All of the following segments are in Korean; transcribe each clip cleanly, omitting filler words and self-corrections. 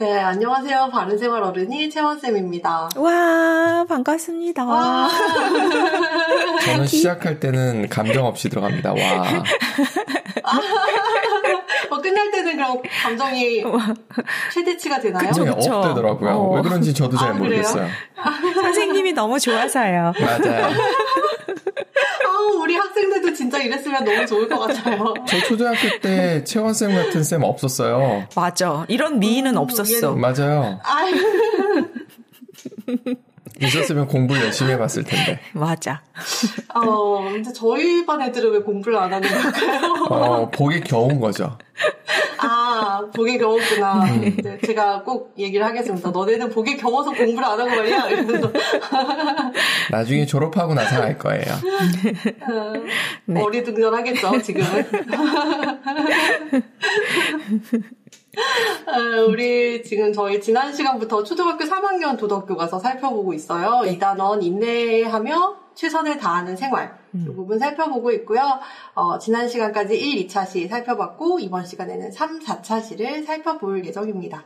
네, 안녕하세요. 바른생활 어른이 채원쌤입니다. 와, 반갑습니다. 와. 저는 시작할 때는 감정 없이 들어갑니다. 와. 끝날 때는 그럼 감정이 최대치가 되나요? 감정이 업되더라고요. 왜 그런지 저도 잘 모르겠어요. 선생님이 너무 좋아서요. 맞아요. 우리 학생들도 진짜 이랬으면 너무 좋을 것 같아요. 저 초등학교 때 채원쌤 같은 쌤 없었어요. 맞아. 이런 미인은 없었어. 맞아요. 있었으면 공부를 열심히 해봤을 텐데. 맞아. 근데 저희 반 애들은 왜 공부를 안 하는 걸까요? 보기 겨운 거죠. 보기 겨웠구나. 네, 제가 꼭 얘기를 하겠습니다. 너네는 보기 겨워서 공부를 안 하고 말이야. 이러면서. 나중에 졸업하고 나서 알 거예요. 네. 어리둥절하겠죠, 지금은. 우리 지금 저희 지난 시간부터 초등학교 3학년 도덕교과서 살펴보고 있어요. 이 단원 인내하며 최선을 다하는 생활 이 부분 살펴보고 있고요. 지난 시간까지 1, 2차시 살펴봤고 이번 시간에는 3, 4차시를 살펴볼 예정입니다.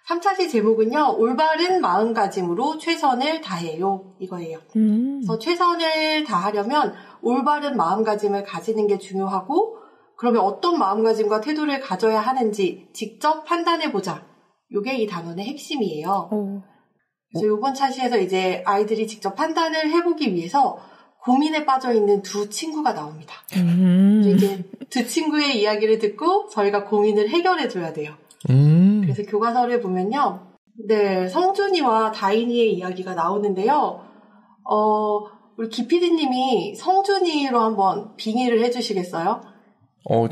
3차시 제목은요. 올바른 마음가짐으로 최선을 다해요. 이거예요. 그래서 최선을 다하려면 올바른 마음가짐을 가지는 게 중요하고 그러면 어떤 마음가짐과 태도를 가져야 하는지 직접 판단해보자. 이게 이 단원의 핵심이에요. 그래서 이번 차시에서 이제 아이들이 직접 판단을 해보기 위해서 고민에 빠져있는 두 친구가 나옵니다. 이제 두 친구의 이야기를 듣고 저희가 고민을 해결해줘야 돼요. 그래서 교과서를 보면요. 네, 성준이와 다인이의 이야기가 나오는데요. 우리 기피디님이 성준이로 한번 빙의를 해주시겠어요?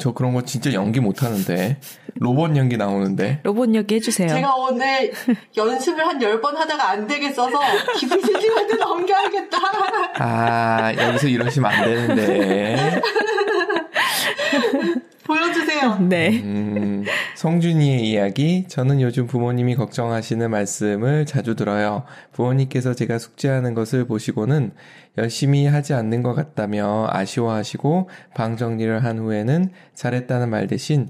저 그런 거 진짜 연기 못하는데. 로봇 연기 나오는데. 로봇 연기 해주세요. 제가 오늘 연습을 한 10번 하다가 안 되겠어서 기피디님한테 넘겨야겠다. 여기서 이러시면 안 되는데. 보여주세요. 네. 성준이의 이야기. 저는 요즘 부모님이 걱정하시는 말씀을 자주 들어요. 부모님께서 제가 숙제하는 것을 보시고는 열심히 하지 않는 것 같다며 아쉬워하시고 방 정리를 한 후에는 잘했다는 말 대신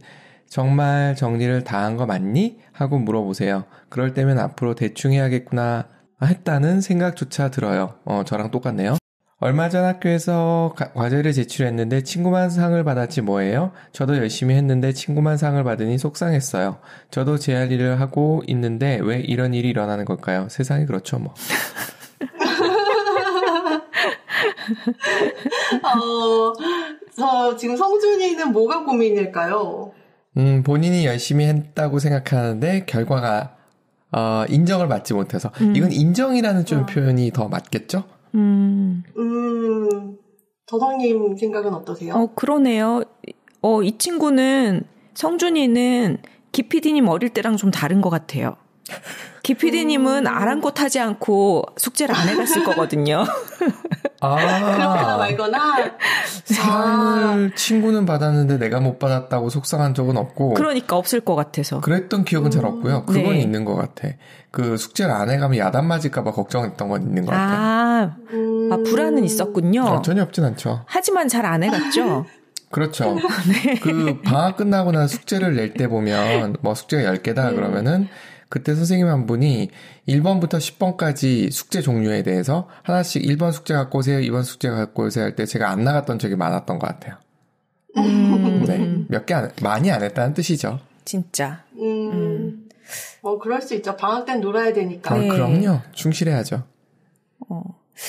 정말 정리를 다 한 거 맞니? 하고 물어보세요. 그럴 때면 앞으로 대충 해야겠구나 했다는 생각조차 들어요. 저랑 똑같네요. 얼마 전 학교에서 과제를 제출했는데 친구만 상을 받았지 뭐예요? 저도 열심히 했는데 친구만 상을 받으니 속상했어요. 저도 제 할 일을 하고 있는데 왜 이런 일이 일어나는 걸까요? 세상이 그렇죠 뭐. 저 지금 성준이는 뭐가 고민일까요? 본인이 열심히 했다고 생각하는데 결과가 인정을 받지 못해서 이건 인정이라는 좀 표현이 더 맞겠죠? 더덕님 생각은 어떠세요? 그러네요. 이 친구는 성준이는 기피디님 어릴 때랑 좀 다른 것 같아요. 기피디님은 아랑곳하지 않고 숙제를 안 해갔을 거거든요. 그렇거나 말거나. 상을 친구는 받았는데 내가 못 받았다고 속상한 적은 없고. 그러니까 없을 것 같아서. 그랬던 기억은 잘 없고요. 그건 네. 있는 것 같아. 그 숙제를 안 해가면 야단 맞을까봐 걱정했던 건 있는 것 같아. 불안은 있었군요. 전혀 없진 않죠. 하지만 잘 안 해갔죠. 그렇죠. 네. 그 방학 끝나고 나 숙제를 낼 때 보면 뭐 숙제가 10개다 그러면은 그때 선생님 한 분이 1번부터 10번까지 숙제 종류에 대해서 하나씩 1번 숙제 갖고 오세요, 2번 숙제 갖고 오세요 할 때 제가 안 나갔던 적이 많았던 것 같아요. 네. 많이 안 했다는 뜻이죠. 진짜. 그럴 수 있죠. 방학 땐 놀아야 되니까. 네. 그럼요. 충실해야죠.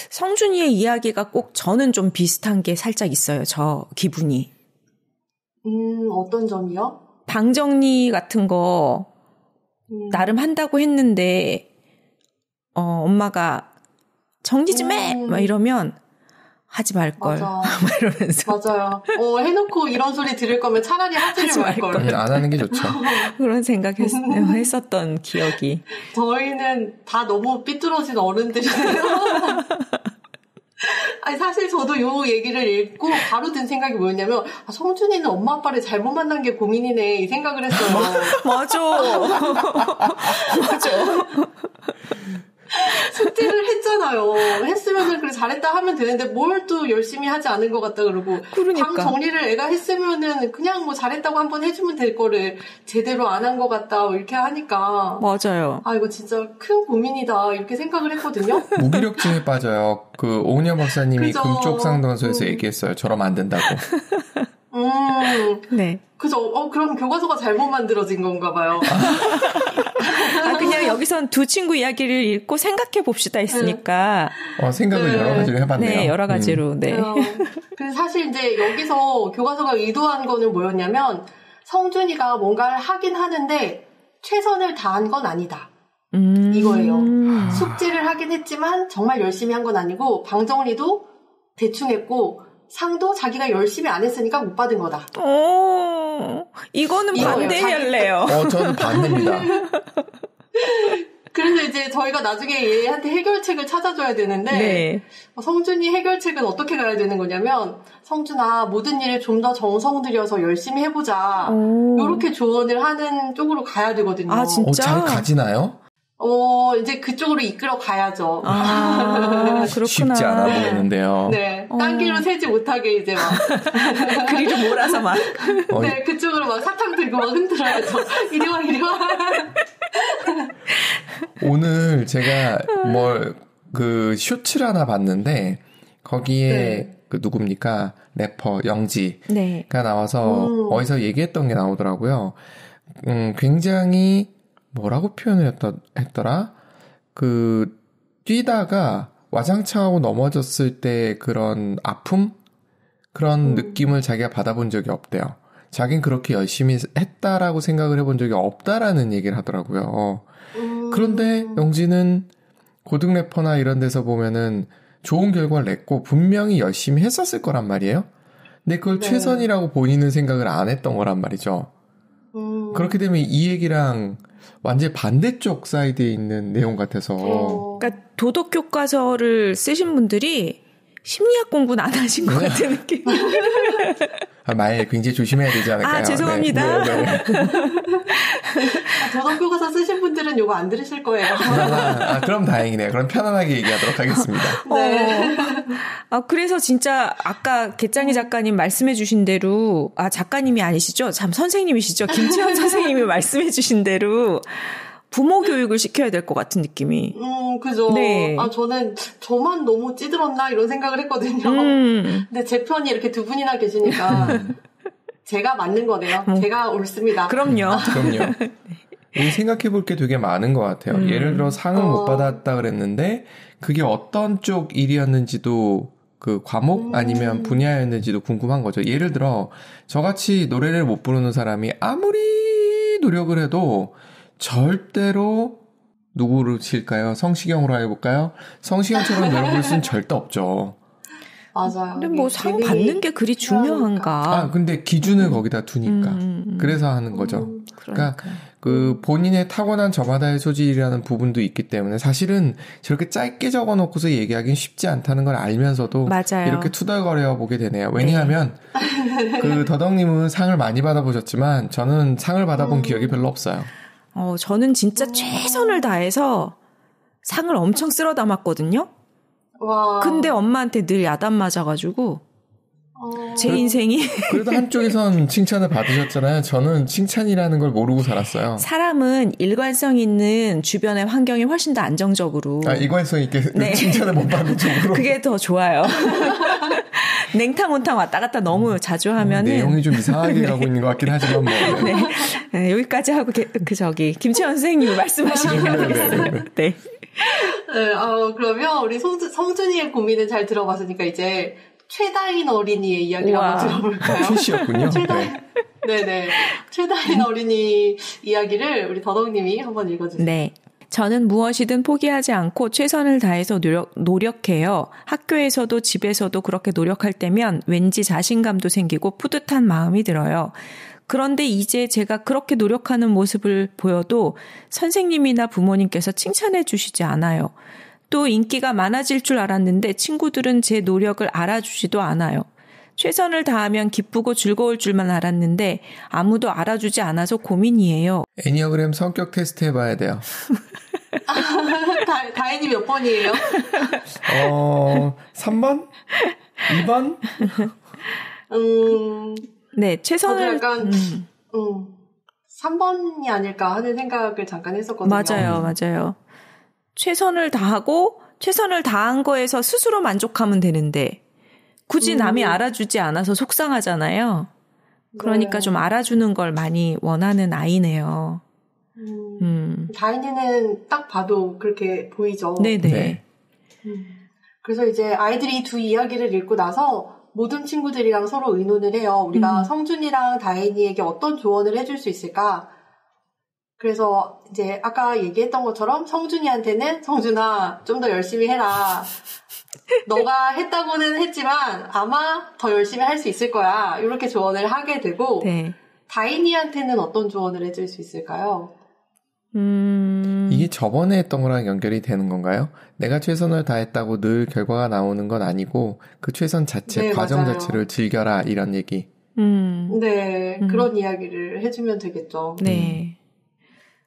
성준이의 이야기가 꼭 저는 좀 비슷한 게 살짝 있어요. 저 기분이. 어떤 점이요? 방 정리 같은 거 나름 한다고 했는데 엄마가 정리 좀 해! 막 이러면 하지 말걸. 막 이러면서. 맞아요. 해놓고 이런 소리 들을 거면 차라리 하지 말걸. 안 하는 게 좋죠. 그런 생각했었던 기억이. 저희는 다 너무 삐뚤어진 어른들이에요. 아니, 사실 저도 요 얘기를 읽고 바로 든 생각이 뭐였냐면, 성준이는 엄마 아빠를 잘못 만난 게 고민이네, 이 생각을 했어요. 맞아. 숙제를 했잖아요. 했으면은 그래 잘했다 하면 되는데 뭘 또 열심히 하지 않은 것 같다 그러고 그러니까. 방 정리를 애가 했으면은 그냥 뭐 잘했다고 한번 해주면 될 거를 제대로 안 한 것 같다 이렇게 하니까 맞아요. 아 이거 진짜 큰 고민이다 이렇게 생각을 했거든요. 무기력증에 빠져요. 그 오은영 박사님이 그죠. 금쪽상담소에서 얘기했어요. 저러면 안 된다고. 네. 그죠. 그럼 교과서가 잘못 만들어진 건가 봐요. 그냥 여기선 두 친구 이야기를 읽고 생각해 봅시다 했으니까. 생각을 네. 여러 가지로 해봤네요. 네, 여러 가지로. 네. 그래서 사실 이제 여기서 교과서가 의도한 거는 뭐였냐면 성준이가 뭔가를 하긴 하는데 최선을 다한 건 아니다. 이거예요. 숙제를 하긴 했지만 정말 열심히 한 건 아니고 방 정리도 대충 했고 상도 자기가 열심히 안 했으니까 못 받은 거다. 이거는 반대할래요. 저는 반대입니다. 그래서 이제 저희가 나중에 얘한테 해결책을 찾아줘야 되는데 네. 성준이 해결책은 어떻게 가야 되는 거냐면 성준아 모든 일을 좀 더 정성 들여서 열심히 해보자. 이렇게 조언을 하는 쪽으로 가야 되거든요. 아 진짜? 잘 가지나요? 이제 그쪽으로 이끌어 가야죠. 그렇구나. 쉽지 않아 보이는데요. 네. 딴 길로 새지 못하게 이제 막. 그리를 몰아서 막. 네, 그쪽으로 막 사탕 들고 막 흔들어야죠. 이리 와. 오늘 제가 그 쇼츠를 하나 봤는데, 거기에 네. 그 누굽니까? 래퍼 영지가 네. 나와서 어디서 얘기했던 게 나오더라고요. 굉장히 뭐라고 표현을 했더라? 뛰다가 와장창하고 넘어졌을 때 그런 아픔? 그런 느낌을 자기가 받아본 적이 없대요. 자긴 그렇게 열심히 했다라고 생각을 해본 적이 없다라는 얘기를 하더라고요. 그런데 영지는 고등 래퍼나 이런 데서 보면은 좋은 결과를 냈고 분명히 열심히 했었을 거란 말이에요. 근데 그걸 네. 최선이라고 본인은 생각을 안 했던 거란 말이죠. 그렇게 되면 이 얘기랑 완전히 반대쪽 사이드에 있는 내용 같아서. 그러니까 도덕 교과서를 쓰신 분들이 심리학 공부는 안 하신 것 같은 느낌. 말 굉장히 조심해야 되지 않을까요? 죄송합니다. 네. 도덕 교과서 쓰신 분들은 요거 안 들으실 거예요. 그럼 다행이네요. 그럼 편안하게 얘기하도록 하겠습니다. 네. 그래서 진짜 아까 개짱이 작가님 말씀해 주신 대로, 작가님이 아니시죠? 참 선생님이시죠? 김채연 선생님이 말씀해 주신 대로 부모 교육을 시켜야 될 것 같은 느낌이. 그죠. 네. 저만 너무 찌들었나 이런 생각을 했거든요. 근데 제 편이 이렇게 두 분이나 계시니까 제가 맞는 거네요. 제가 옳습니다. 그럼요. 생각해 볼 게 되게 많은 것 같아요. 예를 들어 상을 못 받았다 그랬는데 그게 어떤 쪽 일이었는지도 그 과목 아니면 분야였는지도 궁금한 거죠. 예를 들어 저같이 노래를 못 부르는 사람이 아무리 노력을 해도 절대로 누구를 칠까요? 성시경으로 해볼까요? 성시경처럼 노래 부를 수는 절대 없죠. 맞아요. 근데 상 받는 게 그리 중요한가? 근데 기준을 거기다 두니까. 그래서 하는 거죠. 그러니까 본인의 타고난 저마다의 소질이라는 부분도 있기 때문에 사실은 저렇게 짧게 적어놓고서 얘기하기는 쉽지 않다는 걸 알면서도 맞아요. 이렇게 투덜거려 보게 되네요. 왜냐하면 더덕님은 상을 많이 받아보셨지만 저는 상을 받아본 기억이 별로 없어요. 저는 진짜 최선을 다해서 상을 엄청 쓸어 담았거든요. 와. 근데 엄마한테 늘 야단 맞아가지고 제 인생이 그래도 한쪽에선 칭찬을 받으셨잖아요. 저는 칭찬이라는 걸 모르고 살았어요. 사람은 일관성 있는 주변의 환경이 훨씬 더 안정적으로 일관성 있게 칭찬을 못 받는 쪽으로 그게 더 좋아요. 냉탕온탕 왔다 갔다 너무 자주 하면은 내용이 좀 이상하게 가고 있는 것 같긴 하지만 네, 여기까지 하고 김채연 선생님이 말씀하시길 바라겠습니다. 네. 그러면 우리 성준이의 고민은 잘 들어봤으니까 이제 최다인 어린이의 이야기를 한번 들어볼까요? 최씨였군요. 네네. 최다인 어린이 이야기를 우리 더덕님이 한번 읽어주세요. 네. 저는 무엇이든 포기하지 않고 최선을 다해서 노력해요. 학교에서도 집에서도 그렇게 노력할 때면 왠지 자신감도 생기고 뿌듯한 마음이 들어요. 그런데 이제 제가 그렇게 노력하는 모습을 보여도 선생님이나 부모님께서 칭찬해 주시지 않아요. 또 인기가 많아질 줄 알았는데 친구들은 제 노력을 알아주지도 않아요. 최선을 다하면 기쁘고 즐거울 줄만 알았는데 아무도 알아주지 않아서 고민이에요. 애니어그램 성격 테스트 해봐야 돼요. 다혜님 몇 번이에요? 3번? 2번? 네, 최선을. 저도 약간, 3번이 아닐까 하는 생각을 잠깐 했었거든요. 맞아요. 최선을 다하고, 최선을 다한 거에서 스스로 만족하면 되는데, 굳이 남이 알아주지 않아서 속상하잖아요. 그러니까 좀 알아주는 걸 많이 원하는 아이네요. 다인이는 딱 봐도 그렇게 보이죠. 네네. 네. 그래서 이제 아이들이 이 두 이야기를 읽고 나서 모든 친구들이랑 서로 의논을 해요. 우리가 성준이랑 다인이에게 어떤 조언을 해줄 수 있을까? 그래서 이제 아까 얘기했던 것처럼 성준이한테는 성준아 좀 더 열심히 해라. 너가 했다고는 했지만 아마 더 열심히 할 수 있을 거야. 이렇게 조언을 하게 되고 네. 다인이한테는 어떤 조언을 해줄 수 있을까요? 이게 저번에 했던 거랑 연결이 되는 건가요? 내가 최선을 다했다고 늘 결과가 나오는 건 아니고 그 최선 자체, 네, 과정 맞아요. 자체를 즐겨라 이런 얘기. 네, 그런 이야기를 해주면 되겠죠. 네.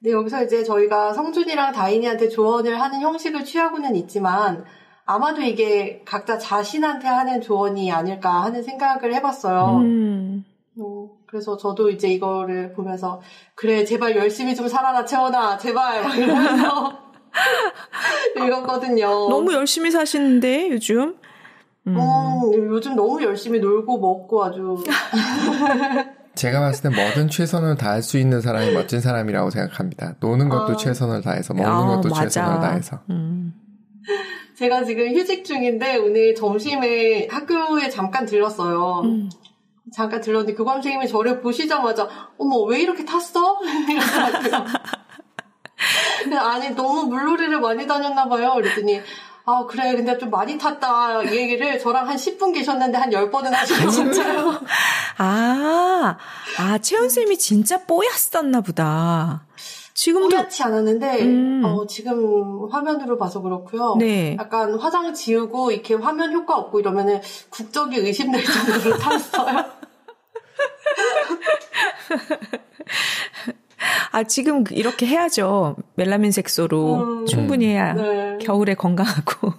근데 여기서 이제 저희가 성준이랑 다인이한테 조언을 하는 형식을 취하고는 있지만 아마도 이게 각자 자신한테 하는 조언이 아닐까 하는 생각을 해봤어요. 그래서 저도 이제 이거를 보면서 그래 제발 열심히 좀 살아라 채원아 제발 막 이러면서 읽었거든요. 너무 열심히 사시는데 요즘. 요즘 너무 열심히 놀고 먹고 아주 제가 봤을 때 뭐든 최선을 다할 수 있는 사람이 멋진 사람이라고 생각합니다. 노는 것도 최선을 다해서 먹는 것도 맞아. 최선을 다해서. 제가 지금 휴직 중인데 오늘 점심에 학교에 잠깐 들렀어요. 잠깐 들렀는데 교감 선생님이 저를 보시자마자 어머 왜 이렇게 탔어? 이러더라고요. 아니 너무 물놀이를 많이 다녔나 봐요. 그랬더니 아 그래 근데 좀 많이 탔다 이 얘기를 저랑 한 10분 계셨는데 한 10번은 하시고 진짜요. 채연쌤이 진짜 뽀얗었나 보다. 지금도 뽀얗지 않았는데 지금 화면으로 봐서 그렇고요. 네. 약간 화장 지우고 이렇게 화면 효과 없고 이러면은 국적이 의심될 정도로 탔어요. 지금 이렇게 해야죠. 멜라민 색소로 충분히 해야 네. 겨울에 건강하고.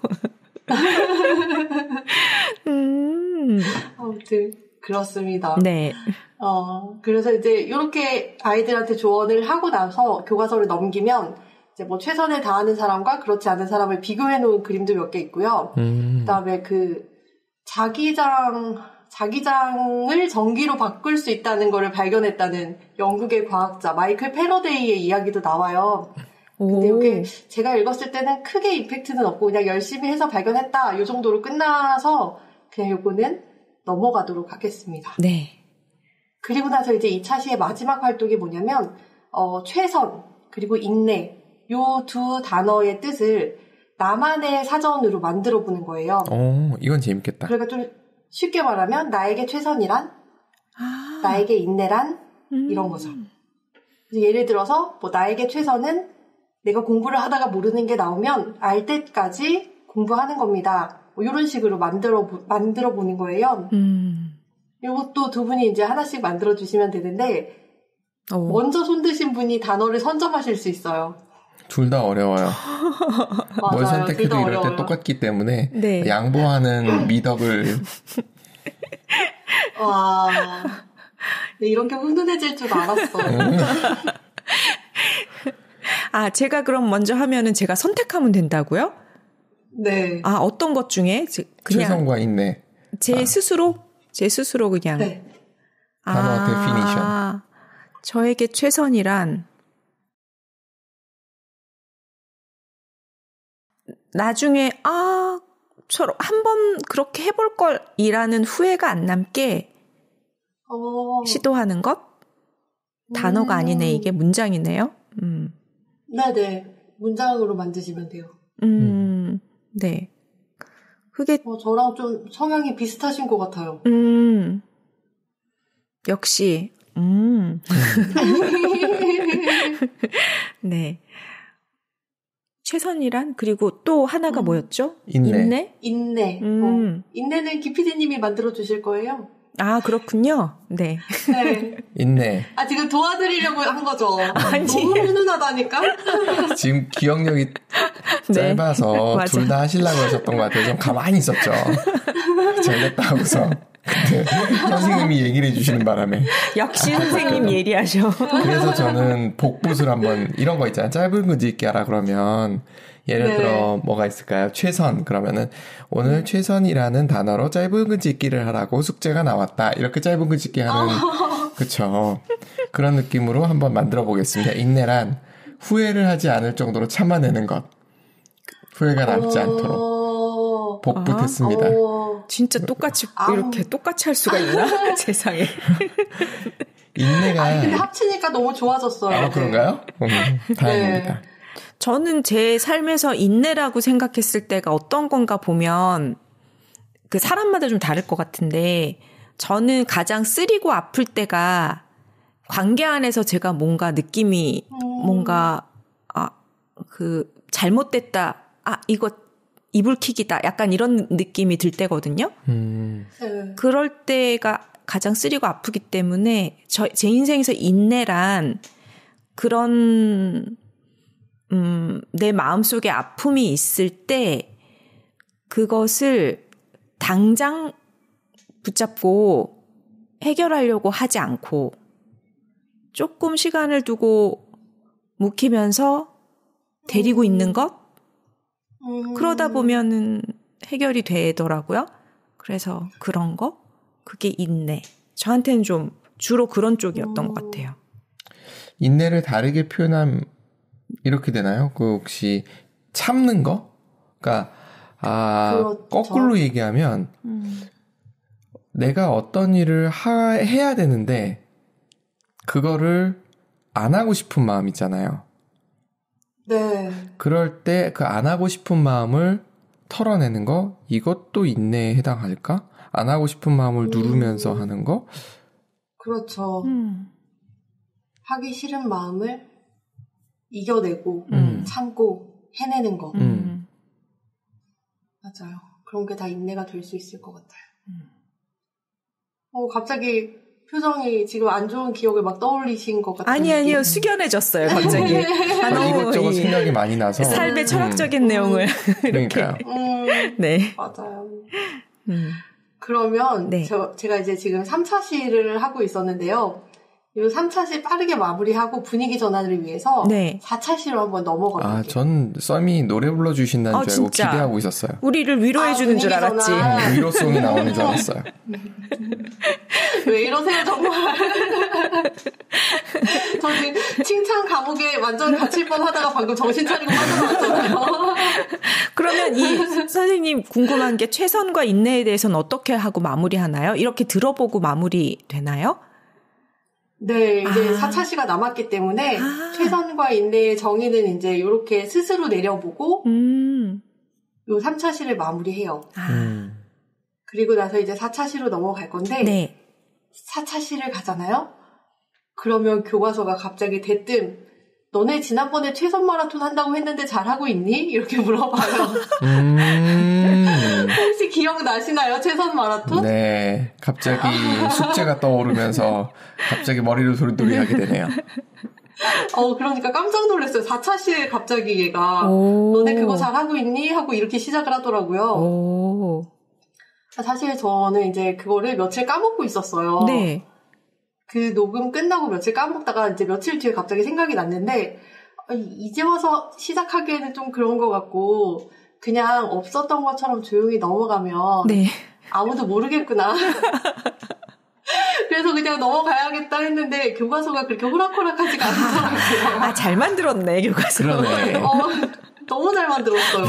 아무튼 그렇습니다. 네. 그래서 이제 이렇게 아이들한테 조언을 하고 나서 교과서를 넘기면 이제 뭐 최선을 다하는 사람과 그렇지 않은 사람을 비교해 놓은 그림도 몇 개 있고요. 그다음에 그 자기장을 전기로 바꿀 수 있다는 거를 발견했다는 영국의 과학자 마이클 패러데이의 이야기도 나와요. 근데 이게 제가 읽었을 때는 크게 임팩트는 없고 그냥 열심히 해서 발견했다 이 정도로 끝나서 그냥 요거는 넘어가도록 하겠습니다. 네. 그리고 나서 이제 2차 시의 마지막 활동이 뭐냐면 최선 그리고 인내 요 두 단어의 뜻을 나만의 사전으로 만들어 보는 거예요. 이건 재밌겠다. 그러니까 좀 쉽게 말하면 나에게 최선이란 나에게 인내란 이런 거죠. 그래서 예를 들어서 뭐 나에게 최선은 내가 공부를 하다가 모르는 게 나오면 알 때까지 공부하는 겁니다. 뭐 이런 식으로 만들어 보는 거예요. 이것도 두 분이 이제 하나씩 만들어 주시면 되는데 먼저 손드신 분이 단어를 선점하실 수 있어요. 둘 다 어려워요. 맞아요. 뭘 선택해도 이럴 어려워요. 때 똑같기 때문에 네. 양보하는 미덕을 와 이렇게 훈훈해질 줄 알았어. 제가 그럼 먼저 하면은 제가 선택하면 된다고요? 네. 어떤 것 중에 그냥 최선과 인내. 제 스스로 그냥. 네. 단어 데피니션. 저에게 최선이란 나중에 한번 그렇게 해볼 걸이라는 후회가 안 남게 시도하는 것? 단어가 아니네. 이게 문장이네요. 네네. 문장으로 만드시면 돼요. 네. 그게 저랑 좀 성향이 비슷하신 것 같아요. 역시 네. 최선이란 그리고 또 하나가 뭐였죠? 인내. 인내. 인내는 기피디님이 만들어 주실 거예요. 아, 그렇군요. 네. 네. 있네. 아, 지금 도와드리려고 한 거죠. 아니. 너무 훈훈하다니까? 지금 기억력이 네. 짧아서 맞아. 둘 다 하시려고 하셨던 것 같아요. 좀 가만히 있었죠. 잘됐다 하고서. 근데 선생님이 얘기를 해주시는 바람에. 역시 선생님 예리하셔. 그래서 저는 복붙을 한번 이런 거 있잖아요. 짧은 글 읽기 하라 그러면 예를 네. 들어 뭐가 있을까요? 최선 그러면은 오늘 최선이라는 단어로 짧은 글 읽기를 하라고 숙제가 나왔다. 이렇게 짧은 글 읽기 하는 그쵸. 그런 느낌으로 한번 만들어 보겠습니다. 인내란 후회를 하지 않을 정도로 참아내는 것. 후회가 남지 않도록 복붙했습니다. 진짜 똑같이 이렇게 똑같이 할 수가 있나? 세상에. 인내가 아니, 근데 합치니까 너무 좋아졌어요. 아, 그런가요? 다행입니다. 네. 저는 제 삶에서 인내라고 생각했을 때가 어떤 건가 보면 그 사람마다 좀 다를 것 같은데 저는 가장 쓰리고 아플 때가 관계 안에서 제가 뭔가 느낌이 뭔가 그 잘못됐다. 이거 이불킥이다. 약간 이런 느낌이 들 때거든요. 네. 그럴 때가 가장 쓰리고 아프기 때문에 제 인생에서 인내란 그런 내 마음속에 아픔이 있을 때 그것을 당장 붙잡고 해결하려고 하지 않고 조금 시간을 두고 묵히면서 데리고 있는 것? 그러다 보면은 해결이 되더라고요. 그래서 그런 거? 그게 인내. 저한테는 좀 주로 그런 쪽이었던 것 같아요. 인내를 다르게 표현하면 이렇게 되나요? 그 혹시 참는 거? 그러니까 그렇죠. 거꾸로 얘기하면 내가 어떤 일을 해야 되는데 그거를 안 하고 싶은 마음 있잖아요. 네. 그럴 때 그 안 하고 싶은 마음을 털어내는 거 이것도 인내에 해당할까? 안 하고 싶은 마음을 누르면서 하는 거? 그렇죠. 하기 싫은 마음을 이겨내고 참고 해내는 거. 맞아요. 그런 게 다 인내가 될 수 있을 것 같아요. 갑자기 표정이 지금 안 좋은 기억을 막 떠올리신 것 같아요. 아니요. 숙연해졌어요, 갑자기. 이것저것 생각이 많이 나서. 삶의 철학적인 내용을. 그러니까요. 네. 맞아요. 그러면 네. 제가 이제 지금 3차 시를 하고 있었는데요. 이 3차 시 빠르게 마무리하고 분위기 전환을 위해서 네. 4차 시로 한번 넘어가 볼게요. 전 썸이 노래 불러주신다는 줄 알고 진짜. 기대하고 있었어요. 우리를 위로해주는 줄 분위기 알았지. 전환. 위로송이 나오는 줄 알았어요. 왜 이러세요, 정말. 저 지금 칭찬 감옥에 완전 갇힐 뻔 하다가 방금 정신 차리고 빠져나왔잖아요. 그러면 이 선생님 궁금한 게 최선과 인내에 대해서는 어떻게 하고 마무리하나요? 이렇게 들어보고 마무리 되나요? 네, 이제 4차 시가 남았기 때문에 최선과 인내의 정의는 이제 이렇게 스스로 내려보고 요 3차 시를 마무리해요. 그리고 나서 이제 4차 시로 넘어갈 건데 네. 4차 시를 가잖아요. 그러면 교과서가 갑자기 대뜸 너네 지난번에 최선 마라톤 한다고 했는데 잘하고 있니? 이렇게 물어봐요. 혹시 기억나시나요? 최선 마라톤? 네. 갑자기 숙제가 떠오르면서 갑자기 머리를 소리돌이하게 되네요. 그러니까 깜짝 놀랐어요. 4차 시에 갑자기 얘가 너네 그거 잘하고 있니? 하고 이렇게 시작을 하더라고요. 사실 저는 이제 그거를 며칠 까먹고 있었어요. 네. 그 녹음 끝나고 며칠 까먹다가 이제 며칠 뒤에 갑자기 생각이 났는데 이제 와서 시작하기에는 좀 그런 것 같고 그냥 없었던 것처럼 조용히 넘어가면 네. 아무도 모르겠구나. 그래서 그냥 넘어가야겠다 했는데 교과서가 그렇게 호락호락하지가 않더라고요. 잘 만들었네 교과서. 그러네. 너무 잘 만들었어요.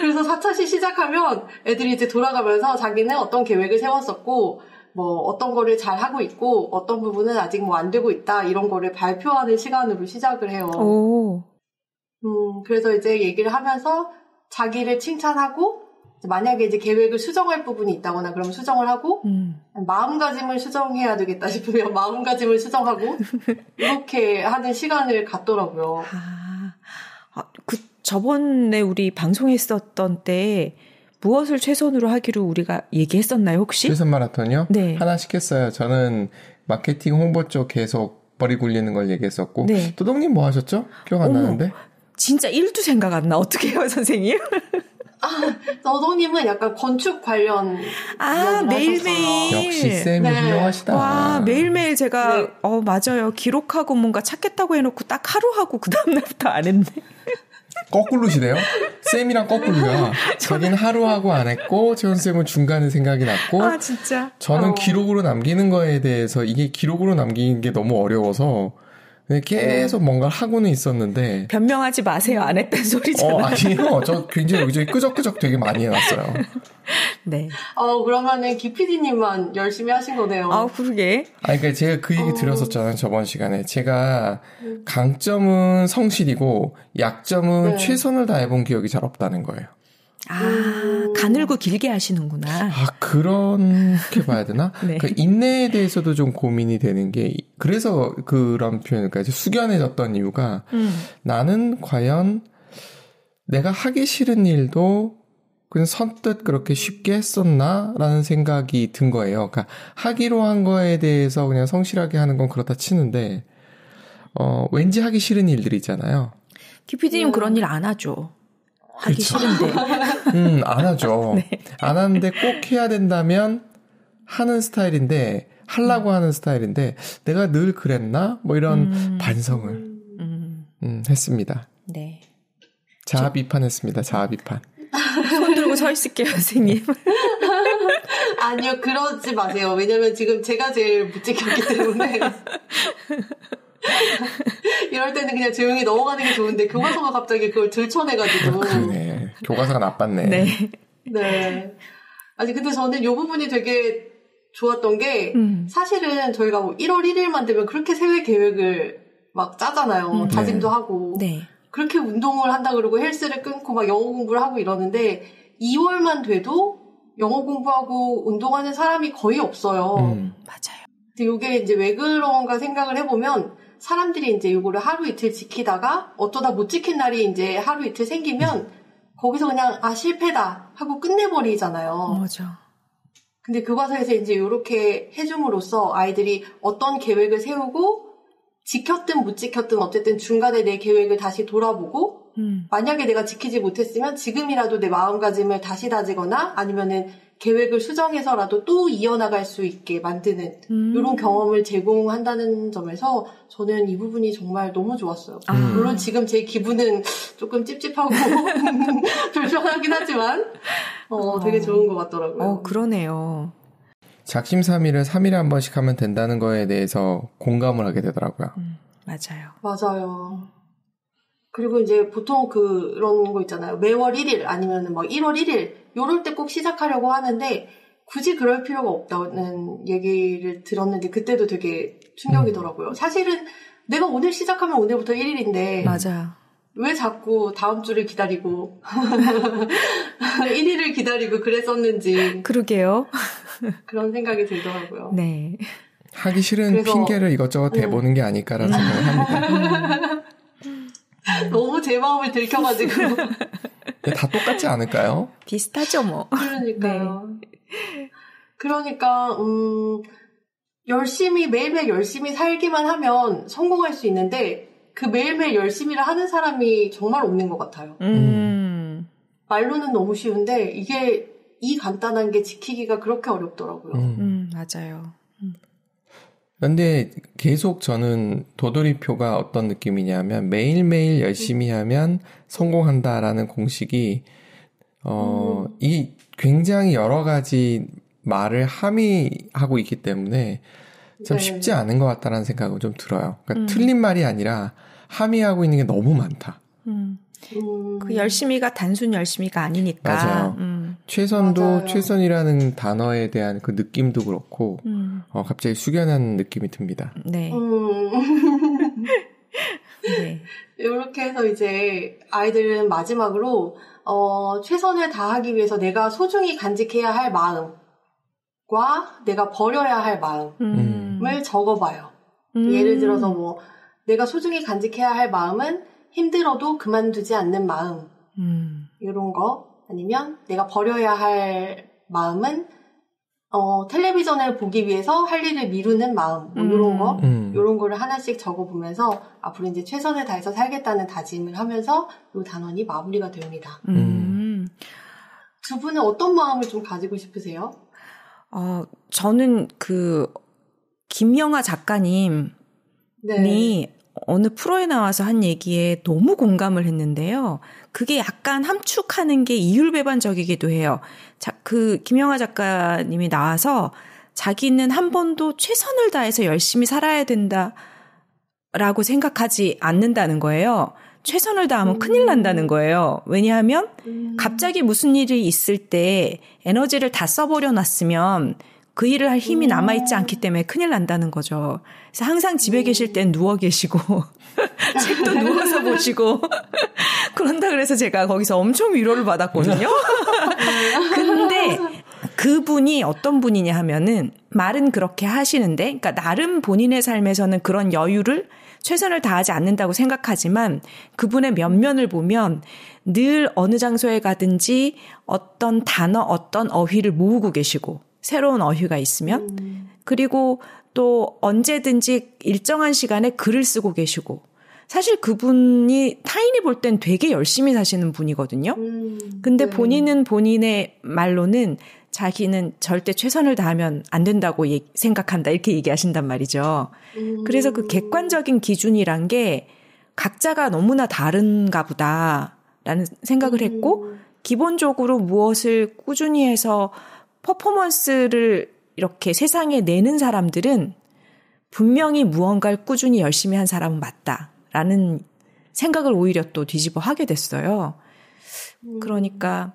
그래서 4차시 시작하면 애들이 이제 돌아가면서 자기는 어떤 계획을 세웠었고 뭐 어떤 거를 잘 하고 있고 어떤 부분은 아직 뭐 안 되고 있다 이런 거를 발표하는 시간으로 시작을 해요. 그래서 이제 얘기를 하면서 자기를 칭찬하고 만약에 이제 계획을 수정할 부분이 있다거나 그러면 수정을 하고 마음가짐을 수정해야 되겠다 싶으면 마음가짐을 수정하고 이렇게 하는 시간을 갖더라고요. 저번에 우리 방송했었던 때 무엇을 최선으로 하기로 우리가 얘기했었나요, 혹시? 최선 마라톤이요? 네. 하나씩 했어요. 저는 마케팅 홍보 쪽 계속 머리 굴리는 걸 얘기했었고. 네. 도덕님 뭐 하셨죠? 기억 안 나는데. 진짜 1도 생각 안 나. 어떻게 해요, 선생님? 너동님은 약간 건축 관련 매일매일. 역시 쌤이 훌륭하시다. 와, 매일매일 제가 맞아요. 기록하고 뭔가 찾겠다고 해놓고 딱 하루 하고 그 다음날부터 안 했네. 거꾸로시네요? 쌤이랑 거꾸로야. 자기는 하루 하고 안 했고 최원쌤은 중간에 생각이 났고 아 진짜? 저는 기록으로 남기는 거에 대해서 이게 기록으로 남기는 게 너무 어려워서 계속 뭔가를 하고는 있었는데 변명하지 마세요. 안 했다는 소리잖아요. 아니에요. 저 굉장히 여기저기 끄적끄적 되게 많이 해놨어요. 네. 그러면은 기피디님만 열심히 하신 거네요. 그러게. 그러니까 제가 그 얘기 들었었잖아요. 저번 시간에. 제가 강점은 성실이고 약점은 최선을 다해본 기억이 잘 없다는 거예요. 가늘고 길게 하시는구나. 그렇게 봐야 되나? 네. 그 인내에 대해서도 좀 고민이 되는 게, 그래서 그런 표현까지 숙연해졌던 이유가, 나는 과연 내가 하기 싫은 일도 그냥 선뜻 그렇게 쉽게 했었나? 라는 생각이 든 거예요. 그러니까 하기로 한 거에 대해서 그냥 성실하게 하는 건 그렇다 치는데, 왠지 하기 싫은 일들이 있잖아요. 기피디님 그런 일 안 하죠. 하기 싫은데. 안 하죠. 네. 안 하는데 꼭 해야 된다면 하는 스타일인데, 하려고 하는 스타일인데, 내가 늘 그랬나? 뭐 이런 반성을, 했습니다. 네. 자아 비판했습니다. 자아 비판. 손 들고 서 있을게요, 선생님. 아니요, 그러지 마세요. 왜냐면 지금 제가 제일 못 지켰기 때문에. 이럴 때는 그냥 조용히 넘어가는 게 좋은데 교과서가 갑자기 그걸 들춰내가지고. 그러네. 교과서가 나빴네. 네. 네. 아니 근데 저는 이 부분이 되게 좋았던 게 사실은 저희가 뭐 1월 1일만 되면 그렇게 새해 계획을 막 짜잖아요. 다짐도 하고. 네. 그렇게 운동을 한다 그러고 헬스를 끊고 막 영어 공부를 하고 이러는데 2월만 돼도 영어 공부하고 운동하는 사람이 거의 없어요. 맞아요. 근데 이게 이제 왜 그런가 생각을 해보면 사람들이 이제 이거를 하루 이틀 지키다가 어쩌다 못 지킨 날이 이제 하루 이틀 생기면 거기서 그냥 실패다 하고 끝내버리잖아요. 맞아. 근데 교과서에서 이제 이렇게 해줌으로써 아이들이 어떤 계획을 세우고 지켰든 못 지켰든 어쨌든 중간에 내 계획을 다시 돌아보고 만약에 내가 지키지 못했으면 지금이라도 내 마음가짐을 다시 다지거나 아니면은 계획을 수정해서라도 또 이어나갈 수 있게 만드는 이런 경험을 제공한다는 점에서 저는 이 부분이 정말 너무 좋았어요. 물론 지금 제 기분은 조금 찝찝하고 불편하긴 하지만 되게 좋은 것 같더라고요. 그러네요. 작심삼일을 3일에 한 번씩 하면 된다는 거에 대해서 공감을 하게 되더라고요. 맞아요. 맞아요. 그리고 이제 보통 그런 거 있잖아요. 매월 1일 아니면 뭐 1월 1일 요럴 때 꼭 시작하려고 하는데 굳이 그럴 필요가 없다는 얘기를 들었는데 그때도 되게 충격이더라고요. 사실은 내가 오늘 시작하면 오늘부터 1일인데 맞아요. 왜 자꾸 다음 주를 기다리고 1일을 기다리고 그랬었는지 그러게요. 그런 생각이 들더라고요. 네. 하기 싫은 핑계를 이것저것 대보는 게 아닐까라는 생각을 합니다. 너무 제 마음을 들켜가지고. 다 똑같지 않을까요? 비슷하죠, 뭐. 그러니까요. 네. 그러니까, 매일매일 열심히 살기만 하면 성공할 수 있는데, 그 매일매일 열심히를 하는 사람이 정말 없는 것 같아요. 말로는 너무 쉬운데, 이게 이 간단한 게 지키기가 그렇게 어렵더라고요. 맞아요. 근데 계속 저는 도돌이표가 어떤 느낌이냐면 매일매일 열심히 하면 성공한다라는 공식이 이 굉장히 여러 가지 말을 함의하고 있기 때문에 참 쉽지 않은 것 같다는 생각은 좀 들어요. 그러니까 틀린 말이 아니라 함의하고 있는 게 너무 많다. 그 열심히가 단순 열심히가 아니니까. 맞아요. 최선도 맞아요. 최선이라는 단어에 대한 그 느낌도 그렇고 갑자기 숙연한 느낌이 듭니다. 네. 네. 이렇게 해서 이제 아이들은 마지막으로 최선을 다하기 위해서 내가 소중히 간직해야 할 마음과 내가 버려야 할 마음을 적어봐요. 예를 들어서 뭐 내가 소중히 간직해야 할 마음은 힘들어도 그만두지 않는 마음 이런 거. 아니면 내가 버려야 할 마음은 텔레비전을 보기 위해서 할 일을 미루는 마음, 뭐 이런 거, 이런 거를 하나씩 적어보면서 앞으로 이제 최선을 다해서 살겠다는 다짐을 하면서 이 단원이 마무리가 됩니다. 두 분은 어떤 마음을 좀 가지고 싶으세요? 저는 김영하 작가님이 네. 어느 프로에 나와서 한 얘기에 너무 공감을 했는데요. 그게 약간 함축하는 게 이율배반적이기도 해요. 김영하 작가님이 나와서 자기는 한 번도 최선을 다해서 열심히 살아야 된다라고 생각하지 않는다는 거예요. 최선을 다하면 큰일 난다는 거예요. 왜냐하면 갑자기 무슨 일이 있을 때 에너지를 다 써버려 놨으면 그 일을 할 힘이 남아있지 않기 때문에 큰일 난다는 거죠. 그래서 항상 집에 계실 땐 누워 계시고 책도 누워서 보시고 그런다 그래서 제가 거기서 엄청 위로를 받았거든요. 근데 그분이 어떤 분이냐 하면은 말은 그렇게 하시는데 그러니까 나름 본인의 삶에서는 그런 여유를 최선을 다하지 않는다고 생각하지만 그분의 면면을 보면 늘 어느 장소에 가든지 어떤 단어, 어떤 어휘를 모으고 계시고 새로운 어휘가 있으면 그리고 또 언제든지 일정한 시간에 글을 쓰고 계시고 사실 그분이 타인이 볼 땐 되게 열심히 사시는 분이거든요. 근데 네. 본인은 본인의 말로는 자기는 절대 최선을 다하면 안 된다고 생각한다 이렇게 얘기하신단 말이죠. 그래서 그 객관적인 기준이란 게 각자가 너무나 다른가 보다라는 생각을 했고 기본적으로 무엇을 꾸준히 해서 퍼포먼스를 이렇게 세상에 내는 사람들은 분명히 무언가를 꾸준히 열심히 한 사람은 맞다라는 생각을 오히려 또 뒤집어 하게 됐어요. 그러니까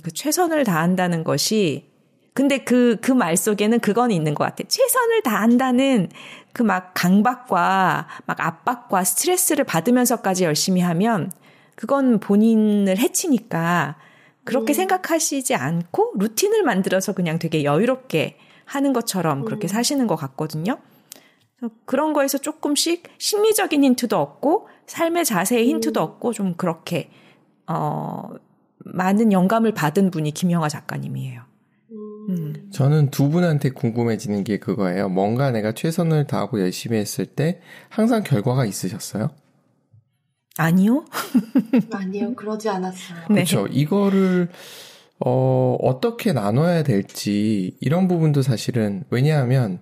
그 최선을 다한다는 것이 근데 그 말 속에는 그건 있는 것 같아요. 최선을 다한다는 그 막 강박과 막 압박과 스트레스를 받으면서까지 열심히 하면 그건 본인을 해치니까 그렇게 생각하시지 않고 루틴을 만들어서 그냥 되게 여유롭게 하는 것처럼 그렇게 사시는 것 같거든요. 그런 거에서 조금씩 심리적인 힌트도 얻고 삶의 자세의 힌트도 얻고 좀 그렇게 많은 영감을 받은 분이 김영하 작가님이에요. 저는 두 분한테 궁금해지는 게 그거예요. 뭔가 내가 최선을 다하고 열심히 했을 때 항상 결과가 있으셨어요? 아니요. 아니요. 그러지 않았어요. 네. 그렇죠. 이거를 어떻게 나눠야 될지 이런 부분도 사실은 왜냐하면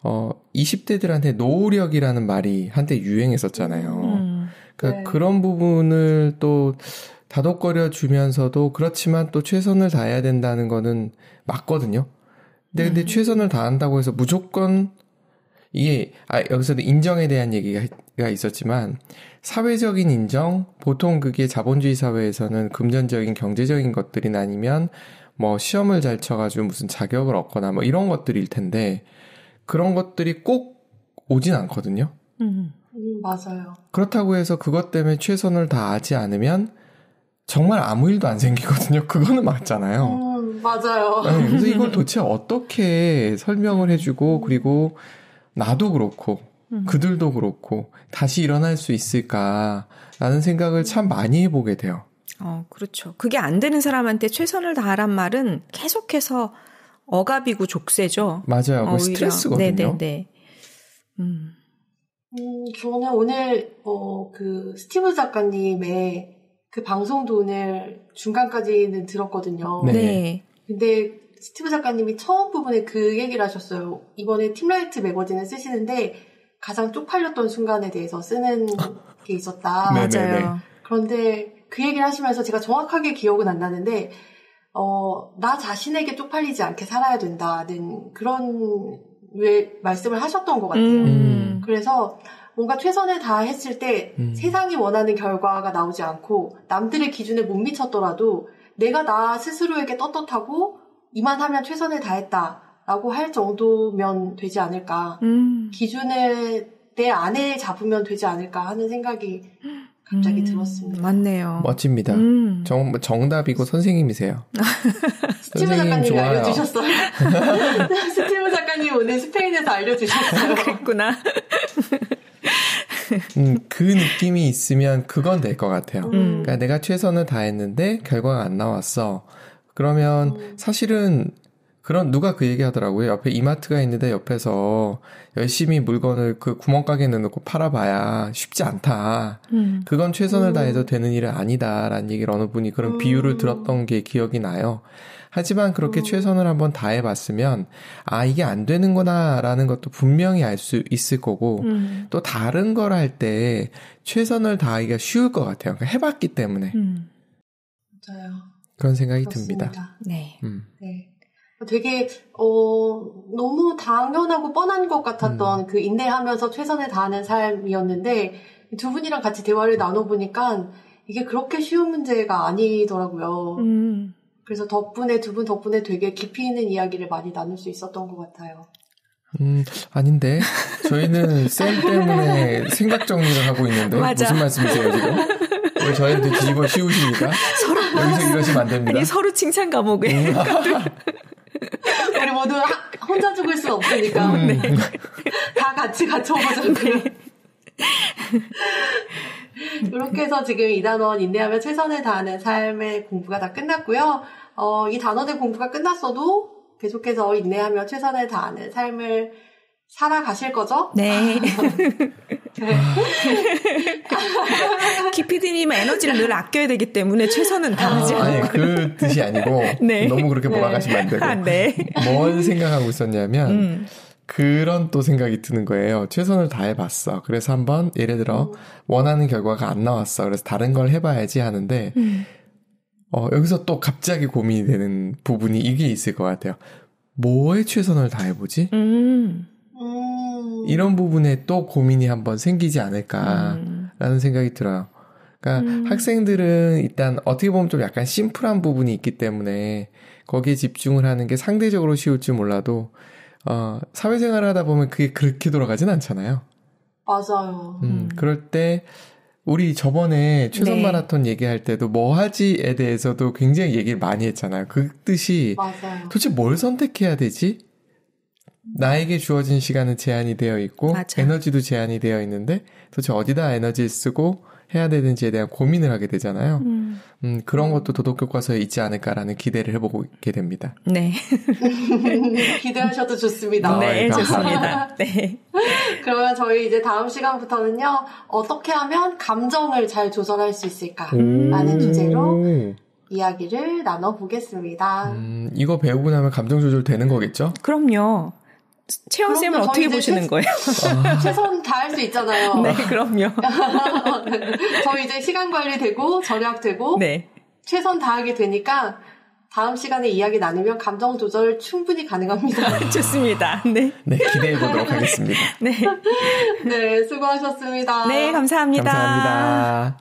20대들한테 노력이라는 말이 한때 유행했었잖아요. 그러니까 네. 그런 부분을 또 다독거려 주면서도 그렇지만 또 최선을 다해야 된다는 거는 맞거든요. 근데 최선을 다한다고 해서 무조건 이게 여기서도 인정에 대한 얘기가 있었지만 사회적인 인정, 보통 그게 자본주의 사회에서는 금전적인 경제적인 것들이나 아니면 뭐 시험을 잘 쳐가지고 무슨 자격을 얻거나 뭐 이런 것들일 텐데 그런 것들이 꼭 오진 않거든요. 맞아요. 그렇다고 해서 그것 때문에 최선을 다하지 않으면 정말 아무 일도 안 생기거든요. 그거는 맞잖아요. 맞아요. 네, 그래서 이걸 도대체 어떻게 설명을 해주고 그리고 나도 그렇고 그들도 그렇고 다시 일어날 수 있을까라는 생각을 참 많이 해보게 돼요. 그렇죠. 그게 안 되는 사람한테 최선을 다하란 말은 계속해서 억압이고 족쇄죠. 맞아요. 그 스트레스거든요. 네네네. 저는 오늘 그 스티브 작가님의 그 방송도 오늘 중간까지는 들었거든요. 네. 근데 스티브 작가님이 처음 부분에 그 얘기를 하셨어요. 이번에 팀라이트 매거진을 쓰시는데 가장 쪽팔렸던 순간에 대해서 쓰는 게 있었다. 맞아요. 그런데 그 얘기를 하시면서 제가 정확하게 기억은 안 나는데 나 자신에게 쪽팔리지 않게 살아야 된다는 그런 말씀을 하셨던 것 같아요. 그래서 뭔가 최선을 다했을 때 세상이 원하는 결과가 나오지 않고 남들의 기준에 못 미쳤더라도 내가 나 스스로에게 떳떳하고 이만하면 최선을 다했다라고 할 정도면 되지 않을까. 기준을 내 안에 잡으면 되지 않을까 하는 생각이 갑자기 들었습니다. 맞네요. 멋집니다. 정답이고 선생님이세요. 스티브 작가님이 알려주셨어요. 스티브 작가님 오늘 스페인에서 알려주셨어요. 그랬구나. 그 느낌이 있으면 그건 될 것 같아요. 그러니까 내가 최선을 다했는데 결과가 안 나왔어. 그러면 사실은 누가 그 얘기 하더라고요. 옆에 이마트가 있는데 옆에서 열심히 물건을 그 구멍가게에 넣어놓고 팔아봐야 쉽지 않다. 그건 최선을 다해서 되는 일은 아니다라는 얘기를 어느 분이 그런 비유를 들었던 게 기억이 나요. 하지만 그렇게 최선을 한번 다해봤으면 이게 안 되는구나 라는 것도 분명히 알 수 있을 거고 또 다른 걸 할 때 최선을 다하기가 쉬울 것 같아요. 그러니까 해봤기 때문에. 맞아요. 그런 생각이 그렇습니다. 듭니다. 네. 네. 되게 너무 당연하고 뻔한 것 같았던 그 인내하면서 최선을 다하는 삶이었는데 두 분이랑 같이 대화를 나눠보니까 이게 그렇게 쉬운 문제가 아니더라고요. 그래서 두 분 덕분에 되게 깊이 있는 이야기를 많이 나눌 수 있었던 것 같아요. 아닌데 저희는 쌤 때문에 생각 정리를 하고 있는데 맞아. 무슨 말씀이세요 지금? 왜 저희한테 뒤집어 씌우십니까? 여기서 이러시면 안 됩니다. 아니, 서로 칭찬 감옥에 우리 모두 혼자 죽을 순 없으니까 네. 다 같이 갇혀보자고요. 네. 이렇게 해서 지금 2단원 인내하며 최선을 다하는 삶의 공부가 다 끝났고요. 이 단원의 공부가 끝났어도 계속해서 인내하며 최선을 다하는 삶을 살아가실 거죠? 네. 키피디님 에너지를 늘 아껴야 되기 때문에 최선은 다하지 않아요. 아니 그 뜻이 아니고 네. 너무 그렇게 몰아가시면 안 되고 네. 뭘 생각하고 있었냐면 그런 또 생각이 드는 거예요. 최선을 다해봤어. 그래서 한번 예를 들어 원하는 결과가 안 나왔어. 그래서 다른 걸 해봐야지 하는데 여기서 또 갑자기 고민이 되는 부분이 이게 있을 것 같아요. 뭐에 최선을 다해보지? 이런 부분에 또 고민이 한번 생기지 않을까라는 생각이 들어요. 그러니까 학생들은 일단 어떻게 보면 좀 약간 심플한 부분이 있기 때문에 거기에 집중을 하는 게 상대적으로 쉬울지 몰라도 사회생활을 하다 보면 그게 그렇게 돌아가진 않잖아요. 맞아요. 그럴 때 우리 저번에 최선 네. 마라톤 얘기할 때도 뭐 하지에 대해서도 굉장히 얘기를 많이 했잖아요. 그 뜻이 맞아요. 도대체 뭘 선택해야 되지? 나에게 주어진 시간은 제한이 되어 있고 맞아. 에너지도 제한이 되어 있는데 도대체 어디다 에너지를 쓰고 해야 되는지에 대한 고민을 하게 되잖아요. 그런 것도 도덕교과서에 있지 않을까라는 기대를 해보고 있게 됩니다. 네. 기대하셔도 좋습니다. 네, 좋습니다. 네. 그러면 저희 이제 다음 시간부터는요, 어떻게 하면 감정을 잘 조절할 수 있을까라는 주제로 이야기를 나눠보겠습니다. 이거 배우고 나면 감정 조절 되는 거겠죠? 그럼요. 채영쌤은 어떻게 보시는 거예요? 최선 다할 수 있잖아요. 네, 그럼요. 저희 이제 시간 관리되고 절약되고 네. 최선 다하게 되니까 다음 시간에 이야기 나누면 감정 조절 충분히 가능합니다. 좋습니다. 네. 네, 기대해 보도록 하겠습니다. 네. 네, 수고하셨습니다. 네, 감사합니다. 감사합니다.